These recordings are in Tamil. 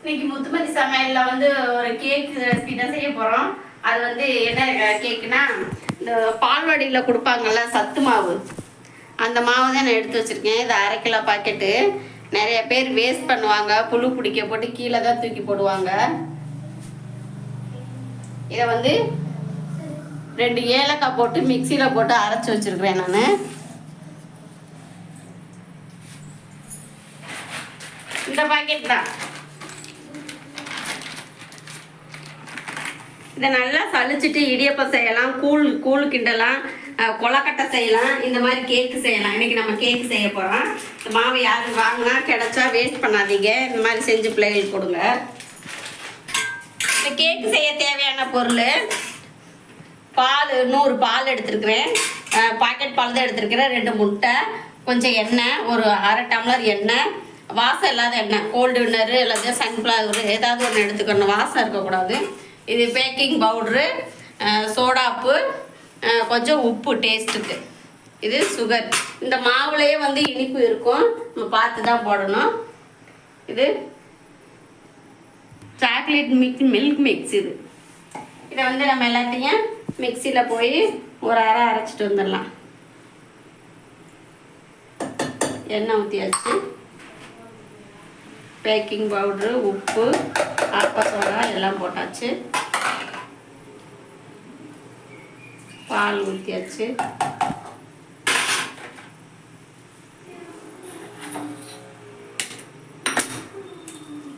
இன்னைக்கு முத்துமதி சமையல்ல வந்து ஒரு கேக் ரெசிபி தான் செய்ய போறோம். அது வந்து என்ன கேக்குனா, இந்த பால்வாடியில் கொடுப்பாங்கல்ல சத்து மாவு, அந்த மாவு தான் நான் எடுத்து வச்சிருக்கேன். இது 1/2 கிலோ பாக்கெட்டு. நிறைய பேர் வேஸ்ட் பண்ணுவாங்க, புழு பிடிக்க போட்டு கீழே தான் தூக்கி போடுவாங்க. இதை வந்து 2 ஏலக்காய் போட்டு மிக்சியில் போட்டு அரைச்சி வச்சிருக்கிறேன் நான். இந்த பாக்கெட் தான். இதை நல்லா சளிச்சிட்டு இடியப்பம் செய்யலாம், கூழ் கிண்டலாம், கொலக்கட்டை செய்யலாம், இந்த மாதிரி கேக்கு செய்யலாம். இன்னைக்கு நம்ம கேக்கு செய்ய போகிறோம். இந்த மாவு யாரும் வாங்கினா கிடைச்சா வேஸ்ட் பண்ணாதீங்க, இந்த மாதிரி செஞ்சு பிள்ளைகளுக்கு கொடுங்க. இந்த கேக்கு செய்ய தேவையான பொருள்: பால் 100 பால் எடுத்துருக்குறேன், பாக்கெட் பால் தான் எடுத்துருக்கிறேன், 2 முட்டை, கொஞ்சம் எண்ணெய், ஒரு 1/2 டம்ளர் எண்ணெய், வாசம் இல்லாத எண்ணெய், கோல்டு வின்னரு எல்லாத்தையும் சன்ஃப்ளவர் ஏதாவது ஒன்று எடுத்துக்கணும், வாசம் இருக்கக்கூடாது. இது பேக்கிங் பவுட்ரு, சோடாப்பு, கொஞ்சம் உப்பு டேஸ்ட்டுக்கு, இது சுகர். இந்த மாவுலேயே வந்து இனிப்பு இருக்கும், நம்ம பார்த்து தான் போடணும். இது சாக்லேட் மில்க் மிக்ஸ். இதை வந்து நம்ம எல்லாத்தையும் மிக்சியில் போய் ஒரு அரை அரைச்சிட்டு வந்துடலாம். எண்ணெய் ஊற்றியாச்சு, பேக்கிங் பவுட்ரு, உப்பு, ஆப்ப சோடா எல்லாம் போட்டாச்சு, பால் ஊற்றியாச்சு,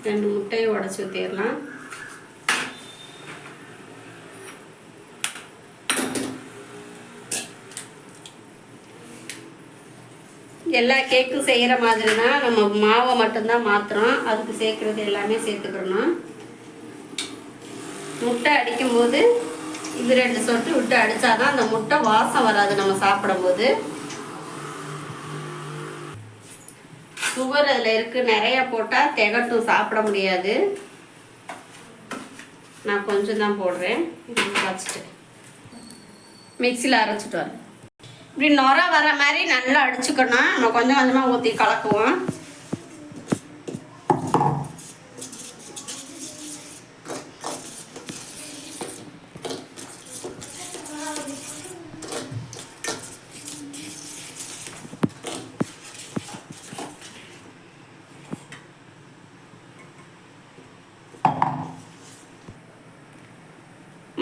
ரெண்டு முட்டையை உடச்சி ஊற்றிடலாம். எல்லா கேக்கும் செய்கிற மாதிரி தான் நம்ம மாவை மட்டும்தான் மாற்றுறோம், அதுக்கு சேர்க்குறது எல்லாமே சேர்த்துக்கிறணும். முட்டை அடிக்கும்போது இது 2 சொட்டு விட்டு அடித்தாதான் அந்த முட்டை வாசம் வராது நம்ம சாப்பிடும்போது. சுகர் அதில் இருக்குது, நிறையா போட்டால் திகட்டும், சாப்பிட முடியாது. நான் கொஞ்சம் தான் போடுறேன். வச்சுட்டு மிக்சியில் அரைச்சிட்டு வரேன். இப்படி நுர வர மாதிரி நல்லா அடிச்சுக்கணும். நம்ம கொஞ்சம் கொஞ்சமாக ஊற்றி கலக்குவோம்.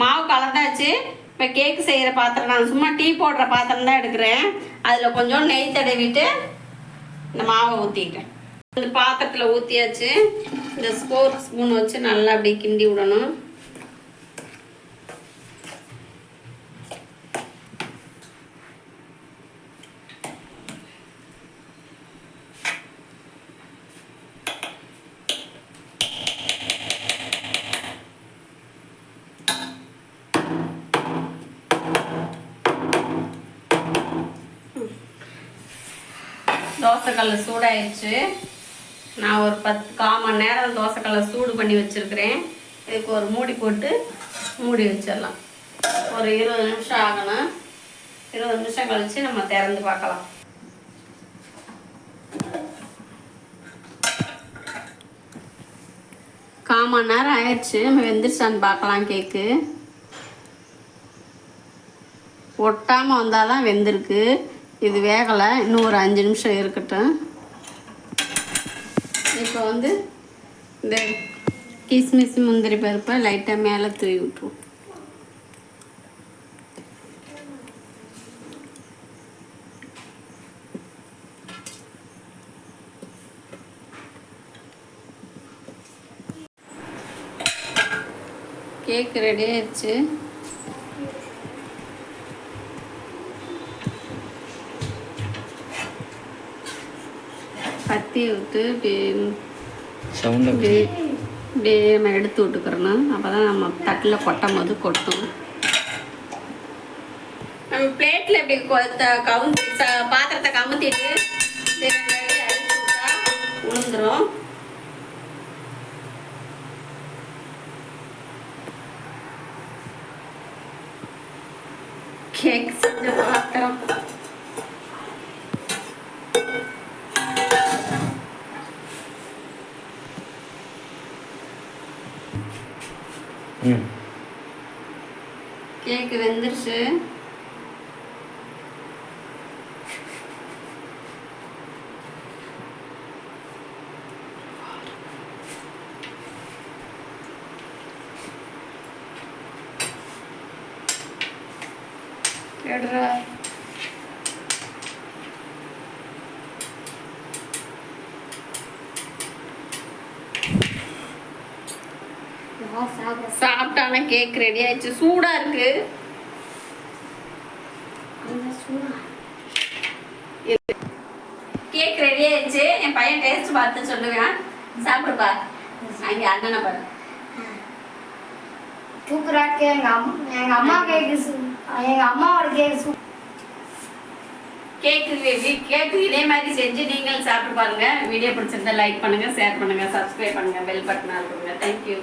மாவு கலந்தாச்சு. இப்போ கேக்கு செய்கிற பாத்திரம், நான் சும்மா டீ போடுற பாத்திரம் தான் எடுக்கிறேன். அதில் கொஞ்சம் நெய் தடவிட்டு இந்த மாவை ஊற்றிக்கிறேன். இந்த பாத்திரத்தில் ஊற்றியாச்சு. இந்த ஸ்பூன் வச்சு நல்லா அப்படி கிண்டி விடணும். தோசைக்கல்ல சூடாயிடுச்சு. நான் ஒரு 1/4 மணி நேரம் தோசைக்கல்ல சூடு பண்ணி வச்சுருக்கிறேன். இதுக்கு ஒரு மூடி போட்டு மூடி வச்சிடலாம். ஒரு 20 நிமிஷம் ஆகணும். 20 நிமிஷம் கழித்து நம்ம திறந்து பார்க்கலாம். கால் மணி நேரம் ஆயிடுச்சு. நம்ம வெந்துருச்சான்னு பார்க்கலாம். கேக்கு ஒட்டாமல் வந்தால் தான் வெந்திருக்கு. இது வேகலை, இன்னும் ஒரு 5 நிமிஷம் இருக்கட்டும். இப்போ வந்து இந்த கிஸ்மிஸ் முந்திரி பருப்பை லைட்டாக மேலே தூவி விட்டுருவோம். கேக் ரெடி ஆயிடுச்சு. பத்தி விட்டு இப்படியே நம்ம எடுத்து விட்டுக்கிறணும். அப்போ தான் நம்ம தட்டில் கொட்டும் போது கொட்டும். நம்ம பிளேட்டில் இப்படி கவுந்தி பாத்திரத்தை கமுத்திட்டு அடிச்சு விட்டா உளுந்துரும். கேக் செஞ்ச பாத்திரம் கேக்கு வெந்துருச்சு. எடுறா. சாப்பிட்டான கேக் ரெடி ஆயிடுச்சு. சூடா இருக்கு. கேக் ரெடி ஆயிடுச்சு. என் பையன் டேஸ்ட் பார்த்து சொல்லுவேன். சாப்பிடுப்பா. அங்க அண்ணனை பாரு. சூப்பரா இருக்கு. எங்க அம்மா கேக்கு எங்க அம்மாவோட கேக்கு இதே மாதிரி செஞ்சு நீங்களும் சாப்பிட்டு பாருங்க. வீடியோ பிடிச்சிருந்தா லைக் பண்ணுங்க, ஷேர் பண்ணுங்க, சப்ஸ்கிரைப் பண்ணுங்க, பெல் பட்டன் அழுத்துங்க. தேங்க்யூ.